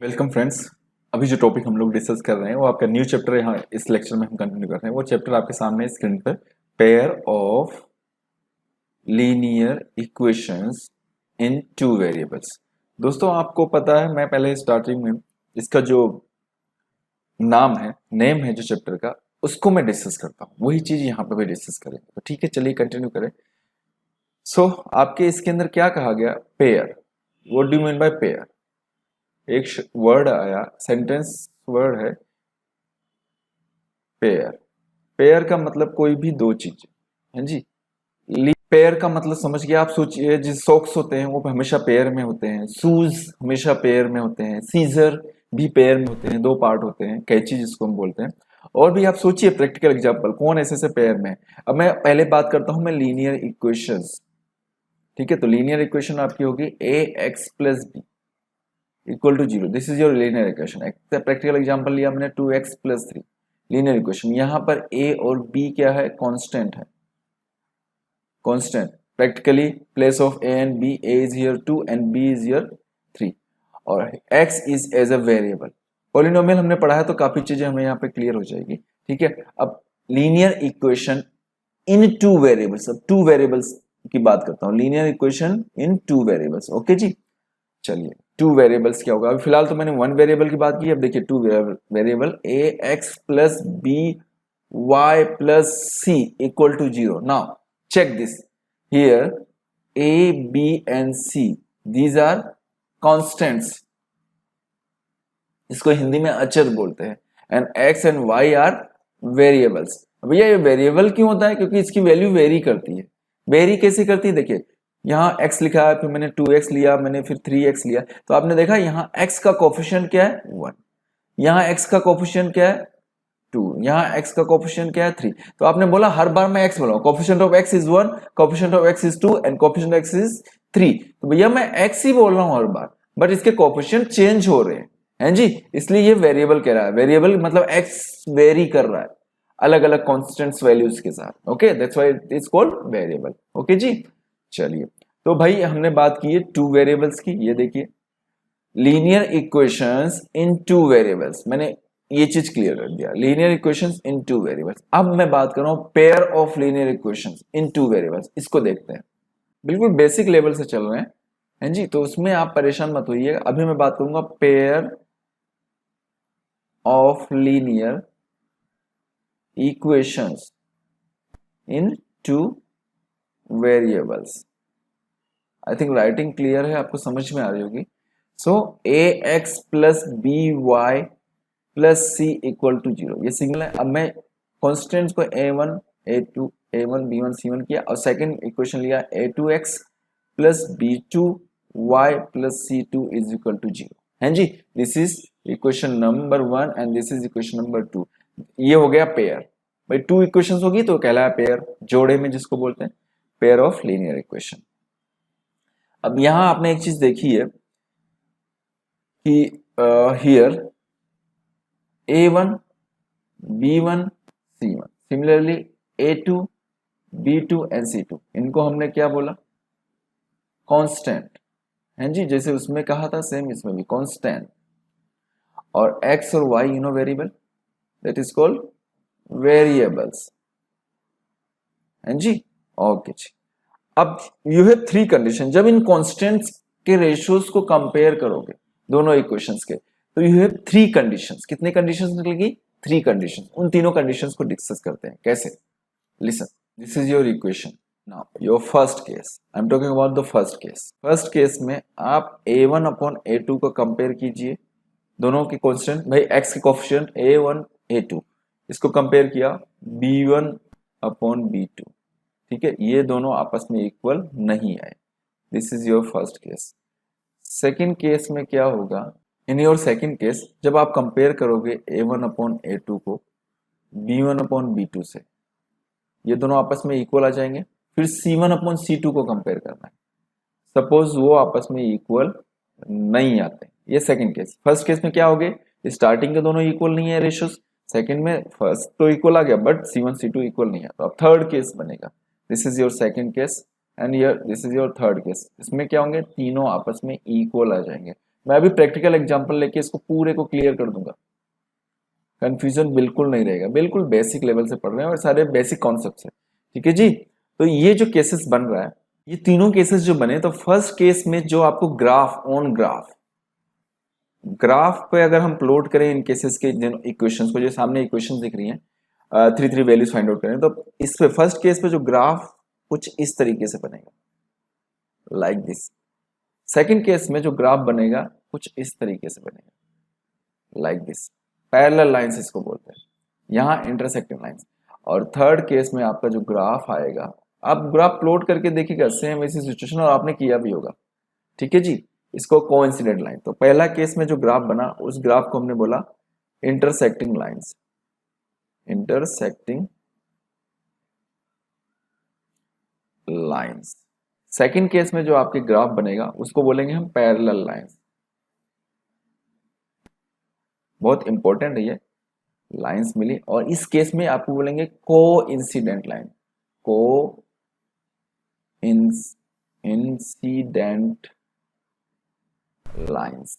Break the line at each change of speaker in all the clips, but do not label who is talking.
Welcome friends. अभी जो topic हम लोग डिस्कस कर रहे हैं वो आपका न्यू चैप्टर यहाँ इस लेक्चर में हम कंटिन्यू कर रहे हैं। वो चैप्टर आपके सामने स्क्रीन पर pair of linear equations in two variables. दोस्तों आपको पता है, मैं पहले स्टार्टिंग में इसका जो नेम है जो चैप्टर का, उसको मैं डिस्कस करता हूँ। वही चीज यहाँ पे भी डिस्कस करेंगे। तो ठीक है, चलिए कंटिन्यू करें। आपके इसके अंदर क्या कहा गया? Pair. What do you mean by pair? एक वर्ड आया, सेंटेंस वर्ड है पेयर। पेयर का मतलब कोई भी दो चीजें, है जी। पेयर का मतलब समझ गया? आप सोचिए, जिस सॉक्स होते हैं वो हमेशा पेयर में होते हैं, शूज हमेशा पेयर में होते हैं, सीजर भी पेयर में होते हैं, दो पार्ट होते हैं, कैंची जिसको हम बोलते हैं। और भी आप सोचिए प्रैक्टिकल एग्जांपल कौन ऐसे से पेयर में है। अब मैं पहले बात करता हूं मैं लीनियर इक्वेशंस। ठीक है, तो लीनियर इक्वेशन आपकी होगी A x plus B equal to zero. This is your linear equation. Practical example लिया हमने 2x+3 लीनियर इक्वेशन। यहां पर a और b क्या है? कांस्टेंट है, constant. Practically place of a and b, a is here 2 and b is here 3 और x is as a variable. Polynomial हमने पढ़ा है तो काफी चीजें हमें यहाँ पे क्लियर हो जाएगी। ठीक है, अब linear equation in two variables. अब टू वेरिएबल्स की बात करता हूं, linear equation in two variables. Okay जी, चलिए टू वेरिएबल्स क्या होगा? अभी फिलहाल तो मैंने वन वेरिएबल की बात की। अब देखिए two variable a x plus B Y plus C equal to zero. Now check this here, a b and c these are constants, इसको हिंदी में अचर बोलते हैं। And x and y are variables. भैया ये वेरिएबल क्यों होता है? क्योंकि इसकी वैल्यू वेरी करती है। वेरी कैसे करती है? देखिए यहाँ x लिखा है, फिर मैंने 2x लिया, मैंने फिर 3x लिया, तो आपने देखा यहाँ x का कोफिशिएंट क्या है? 1। यहाँ x का कोफिशिएंट क्या है? 2। यहाँ x का कोफिशिएंट क्या है? 3। तो आपने बोला हर बार मैं x बोला, coefficient of x is 1, coefficient of x is 2 and coefficient of x is 3। तो भैया मैं x ही बोल रहा हूं हर बार, बट इसके कोफिशिएंट चेंज हो रहे हैं जी, इसलिए ये वेरिएबल कह रहा है। वेरिएबल मतलब x वेरी कर रहा है अलग अलग कॉन्स्टेंट्स वैल्यूज के साथ। Okay, that's why it is called variable. Okay जी, चलिए तो भाई हमने बात की है टू वेरिएबल्स की। ये देखिए linear equations in two variables, मैंने ये चीज क्लियर कर दिया, linear equations in two variables. अब मैं बात कर रहा हूं pair of linear equations in two variables. इसको देखते हैं, बिल्कुल बेसिक लेवल से चल रहे हैं जी, तो उसमें आप परेशान मत होइए। अभी मैं बात करूंगा pair of linear equations in two variables. I think writing clear है, आपको समझ में आ रही होगी। So A x plus B Y plus C equal to zero, ये सिंगल है। अब मैं कॉन्स्टेंट्स को a1 a2 a1 b1 c1 किया और सेकंड इक्वेशन लिया a2x plus b2 y plus c2 is equal to zero, है जी। This is equation number 1 and this is equation number 2। ये हो गया पेयर। भाई टू इक्वेशंस होगी तो कहलाया पेयर, जोड़े में जिसको बोलते हैं पेयर ऑफ लीनियर इक्वेशन। अब यहां आपने एक चीज देखी है कि here a1 b1 c1 similarly a2 b2 and c2, इनको हमने क्या बोला? कांस्टेंट, है जी। जैसे उसमें कहा था सेम इसमें भी कांस्टेंट। और x और y you know variable, that is called variables, है जी। ओके जी, अब यू हैव थ्री कंडीशन। जब इन कांस्टेंट्स के रेशियोज को कंपेयर करोगे दोनों इक्वेशंस के, तो यू हैव थ्री कंडीशंस। कितने कंडीशंस निकलेगी? Three conditions. उन तीनों कंडीशंस को डिस्कस करते हैं कैसे। Listen, this is your equation. Now your first case, I am talking about the first case. First case में आप a1 अपॉन a2 को कंपेयर कीजिए, दोनों के कांस्टेंट भाई x के कोएफिशिएंट a1 a2, इसको कंपेयर किया b1 अपॉन b2। ठीक है, ये दोनों आपस में इक्वल नहीं आए। This is your first case. Second case में क्या होगा? इन योर सेकेंड केस जब आप कंपेयर करोगे a1 अपॉन a2 को b1 अपॉन b2 से, ये दोनों आपस में इक्वल आ जाएंगे। फिर c1 अपॉन c2 को कंपेयर करना है, सपोज वो आपस में इक्वल नहीं आते। ये सेकंड केस। फर्स्ट केस में क्या हो गए? स्टार्टिंग के दोनों इक्वल नहीं है रेशियोज। सेकंड में फर्स्ट तो इक्वल आ गया बट c1 c2 इक्वल नहीं है, तो अब थर्ड केस बनेगा। This is your second case and this is your third case. इसमें क्या होंगे? तीनों आपस में इक्वल आ जाएंगे। मैं अभी प्रैक्टिकल एग्जांपल लेके इसको पूरे को क्लियर कर दूंगा, कंफ्यूजन बिल्कुल नहीं रहेगा, बिल्कुल बेसिक लेवल से पढ़ रहे हैं और सारे बेसिक कॉन्सेप्ट्स है। ठीक है जी। तो ये जो केसेस बन रहा है, ये तीनों केसेस जो बने, तो फर्स्ट केस में जो आपको ग्राफ ऑन ग्राफ पे अगर हम प्लॉट करें इन केसेस के इक्वेशंस को, जो सामने इक्वेशंस दिख रही हैं, 3 वैल्यूज फाइंड आउट करें, तो इस पे फर्स्ट केस पे जो ग्राफ कुछ इस तरीके से बनेगा, लाइक दिस। सेकंड केस में जो ग्राफ बनेगा कुछ इस तरीके से बनेगा, लाइक दिस। पैरेलल लाइंस इसको बोलते हैं, यहाँ इंटरसेक्टिंग लाइंस। और थर्ड केस में आपका जो ग्राफ आएगा, आप ग्राफ प्लॉट करके देखिएगा, सेम ऐसी सिचुएशन, और आपने किया भी होगा। ठीक है जी। इसको कोइंसिडेंट लाइन, तो पहला केस में जो ग्राफ बना उस ग्राफ को हमने बोला intersecting lines, intersecting lines. Second case में जो आपके ग्राफ बनेगा उसको बोलेंगे हम पैरेलल लाइंस। बहुत इंपॉर्टेंट है ये, लाइंस मिली। और इस केस में आपको बोलेंगे को इंसिडेंट लाइन, को इंसिडेंट लाइंस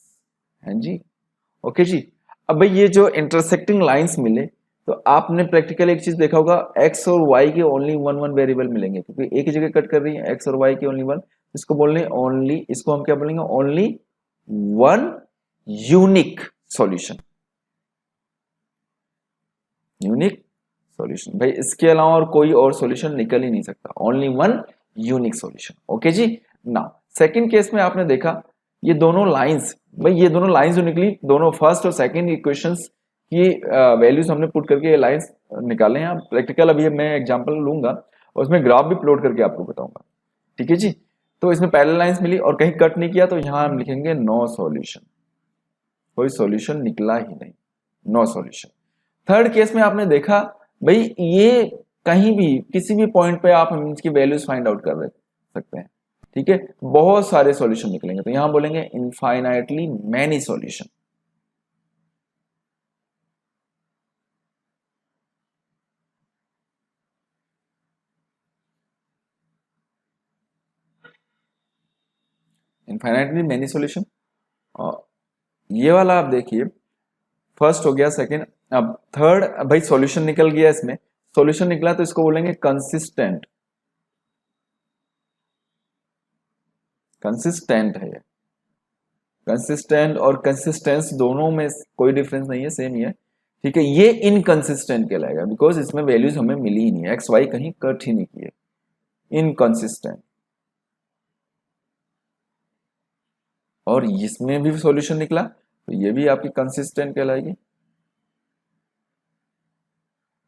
है जी। ओके जी। अब भाई ये जो इंटरसेक्टिंग लाइंस मिले, तो आपने प्रैक्टिकल एक चीज देखा होगा, एक्स और वाई के ओनली वन वन वेरिएबल मिलेंगे, क्योंकि एक ही जगह कट कर रही है, एक्स और वाई के ओनली वन। इसको बोलने ओनली, इसको हम क्या बोलेंगे, only one unique solution, unique solution. भाई इसके अलावा और कोई और सॉल्यूशन निकल ही नहीं सकता, only one unique solution. Okay जी। नाउ सेकंड केस में आपने देखा ये दोनों लाइंस, भाई ये दोनों लाइंस जो निकली, दोनों फर्स्ट और सेकंड इक्वेशंस की वैल्यूज हमने पुट करके ये लाइंस निकाले हैं। प्रैक्टिकल अभी मैं एग्जांपल लूंगा और उसमें ग्राफ भी प्लॉट करके आपको बताऊंगा। ठीक है जी। तो इसमें पैरेलल लाइंस मिली और कहीं कट नहीं किया, तो यहां हम लिखेंगे नो सॉल्यूशन, कोई सॉल्यूशन निकला ही नहीं, नो सॉल्यूशन। थर्ड केस में आपने देखा भाई ये कहीं भी किसी भी पॉइंट पे आप इसकी वैल्यूज फाइंड आउट कर सकते हैं। ठीक है, बहुत सारे सॉल्यूशन निकलेंगे, तो यहां बोलेंगे infinitely many solution. Infinitely many solution. और ये वाला आप देखिए, फर्स्ट हो गया, सेकंड, अब थर्ड। भाई सॉल्यूशन निकल गया, इसमें सॉल्यूशन निकला तो इसको बोलेंगे कंसिस्टेंट, कंसिस्टेंट है ये। कंसिस्टेंट और कंसिस्टेंस दोनों में कोई डिफरेंस नहीं है, सेम ही है। ठीक है, ये इनकंसिस्टेंट कहलाएगा, बिकॉज इसमें वैल्यूज हमें मिली ही नहीं है, एक्स वाई कहीं कट ही नहीं किए, इनकंसिस्टेंट। और इसमें भी सॉल्यूशन निकला तो ये भी आपकी कंसिस्टेंट कहलाएगी।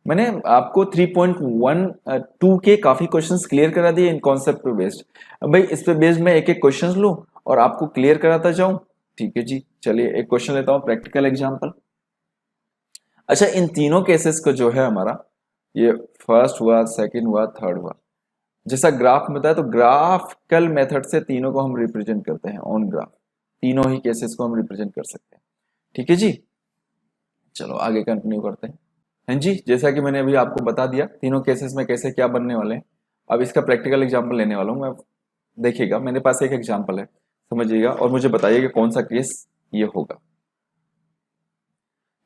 मैंने आपको 3.12 के काफी क्वेश्चंस क्लियर करा दिए इन कॉन्सेप्ट पे बेस्ड। अब भाई इस पे बेस्ड मैं एक एक क्वेश्चंस लूं और आपको क्लियर कराता जाऊं। ठीक है जी, चलिए एक क्वेश्चन लेता हूं, प्रैक्टिकल एग्जांपल। अच्छा, इन तीनों केसेस को जो है हमारा, ये फर्स्ट हुआ, सेकंड हुआ, थर्ड हुआ, जैसा ग्राफ में बताया, तो ग्राफिकल मेथड से तीनों को हम रिप्रेजेंट करते हैं ऑन ग्राफ, तीनों ही केसेस को हम रिप्रेजेंट कर सकते हैं। ठीक है जी, चलो आगे कंटिन्यू करते हैं। हाँ जी, जैसा कि मैंने अभी आपको बता दिया तीनों केसेस में कैसे क्या बनने वाले हैं। अब इसका प्रैक्टिकल एग्जांपल लेने वाला हूँ मैं। देखिएगा, मेरे पास एक एग्जांपल है, समझिएगा और मुझे बताइएगा कौन सा केस ये होगा।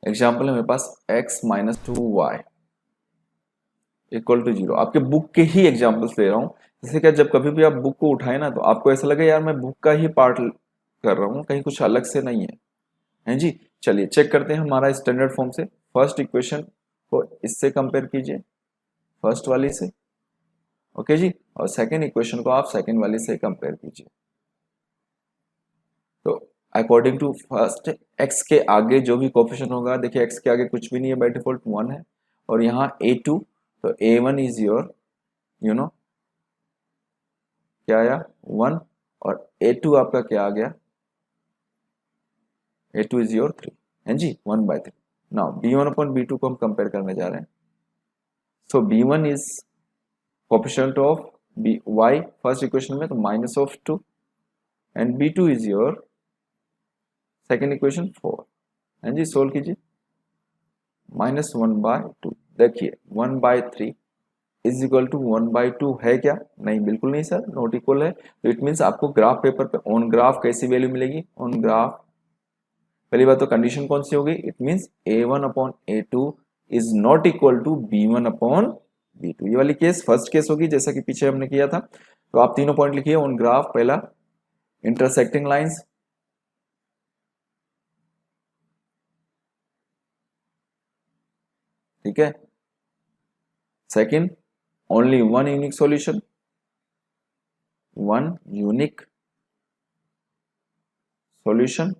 एग्जांपल है मेरे पास x-2y इक्वल टू 0। आपके बुक के ही एग्जांपल्स ले रहा हूँ। जैसे कि जब कभी भी आप बुक को उठाए ना, तो आपको ऐसा लगे यार मैं बुक का ही पार्ट कर रहा हूँ, कहीं कुछ अलग से नहीं है। हैं जी, चलिए चेक करते हैं हमारा स्टैंडर्ड फॉर्म से। फर्स्ट इक्वेशन को इससे कंपेयर कीजिए, फर्स्ट वाली से। ओके जी, और सेकेंड इक्वेशन को आप सेकेंड वाली से कंपेयर कीजिए। तो अकॉर्डिंग टू फर्स्ट, x के आगे जो भी कोफिशिएंट होगा, देखिए x के आगे कुछ भी नहीं है, बाय डिफॉल्ट 1 है। और यहाँ a2, तो a1 इज योर क्या आया 1, और a2 आपका क्या आ गया, a2 इज योर 3 है जी, 1/3। नाउ b1 अपॉन b2 को हम कंपेयर करने जा रहे हैं। सो b1 is coefficient of y first equation में, तो -2, and b2 is your second equation 4 है जी। सोल्व कीजिए, -1/2, देखिए 1/3 इज इक्वल टू 1/2 है क्या? नहीं, बिल्कुल नहीं सर, नॉट इक्वल है। तो इट मीन्स आपको ग्राफ पेपर पे ऑन ग्राफ कैसी वैल्यू मिलेगी? ऑन ग्राफ पहली बात तो कंडीशन कौन सी होगी? It means A1/A2 is not equal to B1/B2। ये वाली केस फर्स्ट केस होगी जैसा कि पीछे हमने किया था। तो आप तीनों पॉइंट लिखिए ऑन ग्राफ। पहला इंटरसेक्टिंग लाइंस, ठीक है। Second, only one unique solution, one unique solution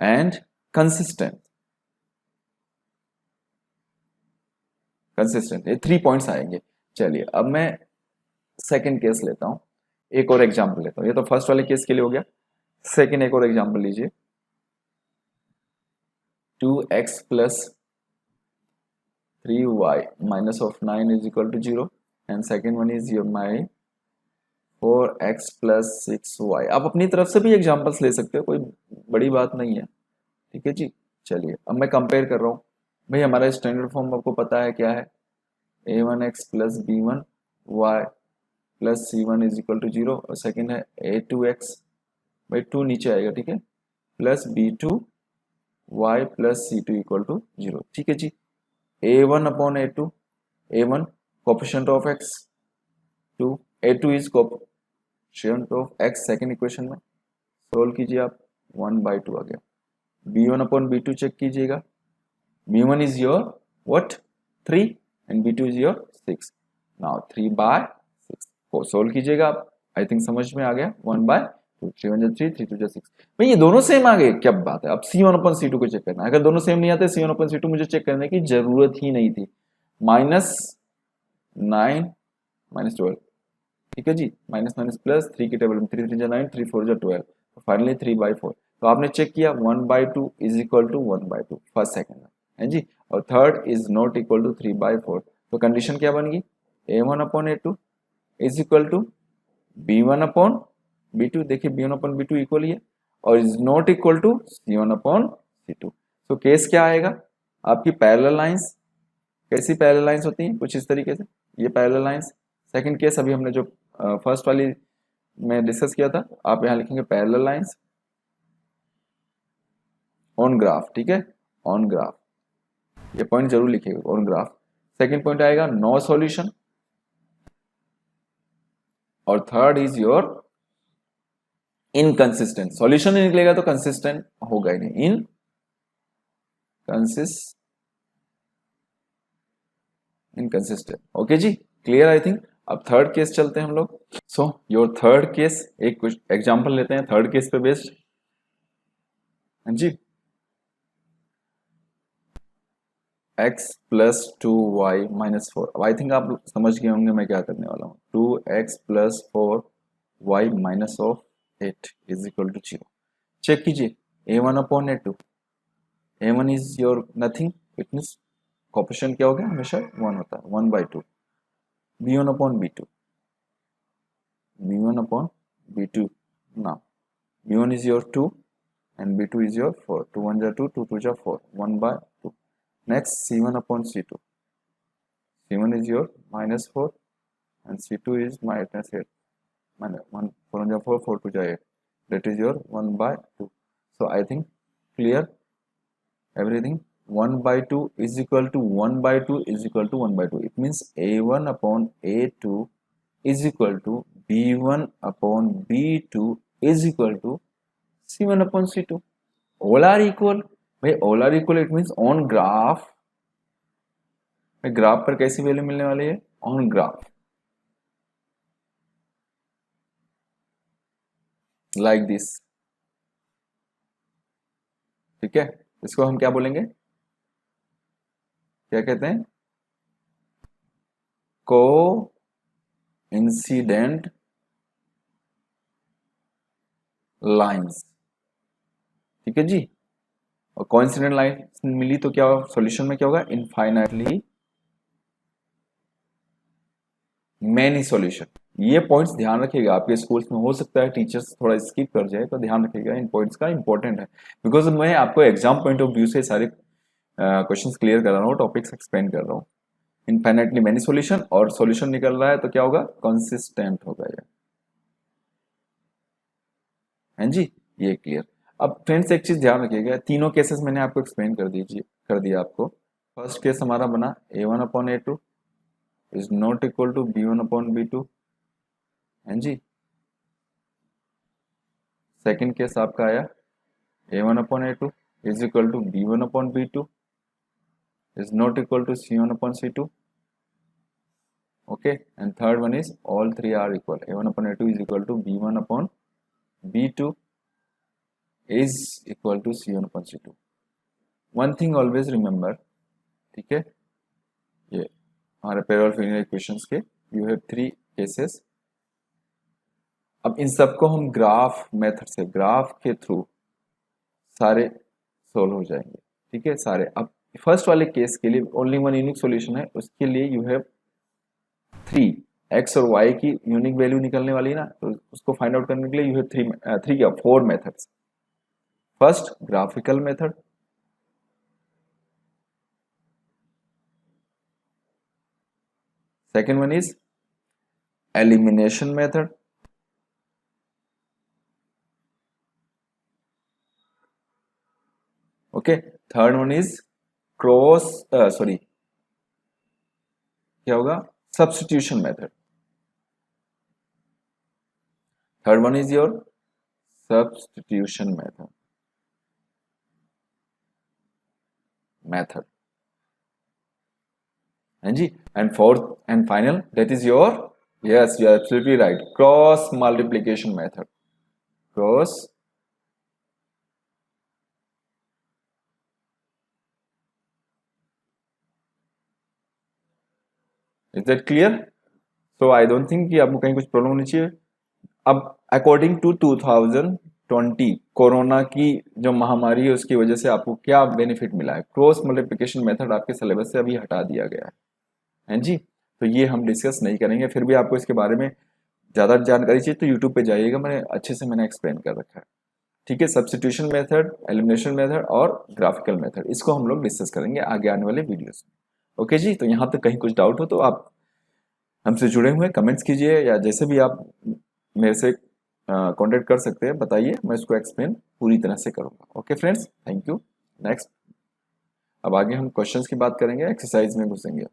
and consistent. Consistent, ये 3 पॉइंट्स आएंगे। चलिए अब मैं सेकंड केस लेता हूं, एक और एग्जांपल लेता हूं। ये तो फर्स्ट वाले केस के लिए हो गया। सेकंड एक और एग्जांपल लीजिए। 2x plus 3y minus of 9 is equal to 0 and second one is your my 4x plus 6y। आप अपनी तरफ से भी एग्जांपल्स ले सकते हो, कोई बड़ी बात नहीं है, ठीक है जी। चलिए अब मैं कंपेयर कर रहा हूँ। भाई हमारा स्टैंडर्ड फॉर्म आपको पता है क्या है? a1x plus b1y plus c1 is equal to 0 और सेकंड है a2x, भाई 2 नीचे आएगा, ठीक है, plus b2 y plus c2 equal to 0, ठीक है जी। a1/a2, a1 coefficient of x 2, a2 is coefficient of x second equation में। सोल्व कीजिए आप, 1/2 आ गया। b1/b2 चेक कीजिएगा। b1 is your what 3 and b2 is your 6। Now 3/6 को सोल्व कीजिएगा आप। आई थिंक समझ में आ गया। 1/2, 3 1 3, 3 2 6। भाई ये दोनों सेम आ गए, क्या बात है। अब C1/C2 को चेक करना है। अगर दोनों सेम नहीं आते C1/C2 मुझे चेक करने की जरूरत ही नहीं थी। -9 -12, ठीक है जी। माइनस माइनस प्लस 3 की टेबल में 3 3 9, 3 4 12, तो फाइनली 3/4। तो आपने चेक किया 1/2 is equal to 1/2 first second है जी। और third is not equal to 3/4। तो कंडीशन क्या बन गई? a1/a2 is equal to b1/b2। देखिए b1/b2 इक्वल ही है और is not equal to c1/c2। तो केस क्या आएगा? आपकी पैरेलल लाइंस, कैसी पैरेलल लाइंस होती हैं? कुछ इस तरीके से, ये पैरेलल लाइंस। सेकंड केस अभी हमने जो फर्स्ट वाली में डिस्कस किया था, आप यहां लिखेंगे पैरेलल लाइंस ऑन ग्राफ, ठीक है, ऑन ग्राफ। ये पॉइंट जरूर लिखिएगा, ऑन ग्राफ। सेकंड पॉइंट आएगा नो सॉल्यूशन और third is your inconsistent. Solution नहीं निकलेगा तो कंसिस्टेंट होगा ही नहीं, इनकंसिस्टेंट। ओके जी, क्लियर आई थिंक। अब थर्ड केस चलते हैं हम लोग। सो योर थर्ड केस, एक कुछ एग्जांपल लेते हैं थर्ड केस पे बेस्ड जी। x plus 2y minus 4। अब आई थिंक आप समझ गए होंगे मैं क्या करने वाला हूँ। 2x plus 4y minus of 8 is equal to 0। Check कीजिए a1/a2। a1 is your nothing, it means coefficient क्या हो गया? हमेशा 1 होता है, 1/2। b1/b2, b1/b2। now b1 is your 2 and b2 is your 4। 2 1 2, 2 2 4, 1/2। next c1/c2, c1 is your -4 and c2 is -8, minus 1 4 1 4, 4 2 8, that is your 1/2। so I think clear everything। 1/2 is equal to 1/2 is equal to 1/2। it means a1/a2 is equal to b1/b2 is equal to c1/c2। all are equal। भाई all are equal, it means on graph। Graph पर कैसी value मिलने वाली है? On graph, like this, ठीक है। इसको हम क्या बोलेंगे? क्या कहते हैं? को इंसिडेंट लाइंस, ठीक है जी। और कोइंसिडेंट लाइन मिली तो क्या सॉल्यूशन में क्या होगा? Infinitely many solution. ये पॉइंट्स ध्यान रखिएगा, आपके स्कूल्स में हो सकता है टीचर्स थोड़ा स्किप कर जाए, तो ध्यान रखिएगा इन पॉइंट्स का, इंपॉर्टेंट है। बिकॉज मैं आपको एग्जाम पॉइंट ऑफ व्यू से सारे क्वेश्चंस क्लियर कर रहा हूँ, टॉपिक्स एक्सप्लेन कर रहा हूँ। इनफाइनाइटली मैनी सॉल्यूशन और सॉल्यूशन निकल रहा है तो क्या होगा, कंसिस्टेंट होगा ये, है जी, ये क्लियर। अब फ्रेंड्स एक चीज ध्यान रखिएगा, तीनों केसेस मैंने आपको एक्सप्लेन कर दिया आपको। फर्स्ट केस हमारा बना a1/a2 is not equal to b1/b2, है जी। सेकंड केस आपका आया a1/a2 is equal to b1/b2 is not equal to c1/c2, okay, and third one is all three are equal, a1/a2 is equal to b1/b2 is equal to c1/c2। one thing always remember, ठीक है, ये हमारे payroll फिनियर equations के you have three cases. अब इन सबको हम graph method से, graph के थ्रू सारे सोल्व हो जाएंगे, ठीक है सारे। अब फर्स्ट वाले केस के लिए ओनली वन यूनिक सॉल्यूशन है, उसके लिए यू हैव थ्री, एक्स और वाई की यूनिक वैल्यू निकलने वाली है ना, तो उसको फाइंड आउट करने के लिए यू हैव थ्री या four methods. First graphical method, second one is elimination method, okay, third one is क्या होगा, substitution method, third one is your substitution method, and ji, and fourth and final that is your, yes you are absolutely right, cross multiplication method, cross is that clear? so I don't think कि आपको कहीं कुछ problem होनी चाहिए। अब according to 2020 corona की जो महामारी है उसकी वजह से आपको क्या बेनिफिट मिला है, क्रॉस मल्टीप्लिकेशन मेथड आपके सिलेबस से अभी हटा दिया गया है जी। तो ये हम डिस्कस नहीं करेंगे, फिर भी आपको इसके बारे में ज़्यादा जानकारी चाहिए तो यूट्यूब पे जाइएगा, मैंने एक्सप्लेन कर रखा है, ठीक है। सब्स्टिट्यूशन मेथड, एलिमिनेशन मेथड और ग्राफिकल मेथड, इसको हम लोग डिस्कस करेंगे आगे आने वाले वीडियोस में, ओके जी। तो यहाँ तक कहीं कुछ डाउट हो तो आप हमसे जुड़े हुए कमेंट्स कीजिए, या जैसे भी आप मेरे से कांटेक्ट कर सकते हैं, बताइए, मैं इसको एक्सप्लेन पूरी तरह से करूँगा। Okay friends, thank you. Next अब आगे हम क्वेश्चंस की बात करेंगे, एक्सरसाइज में घुसेंगे।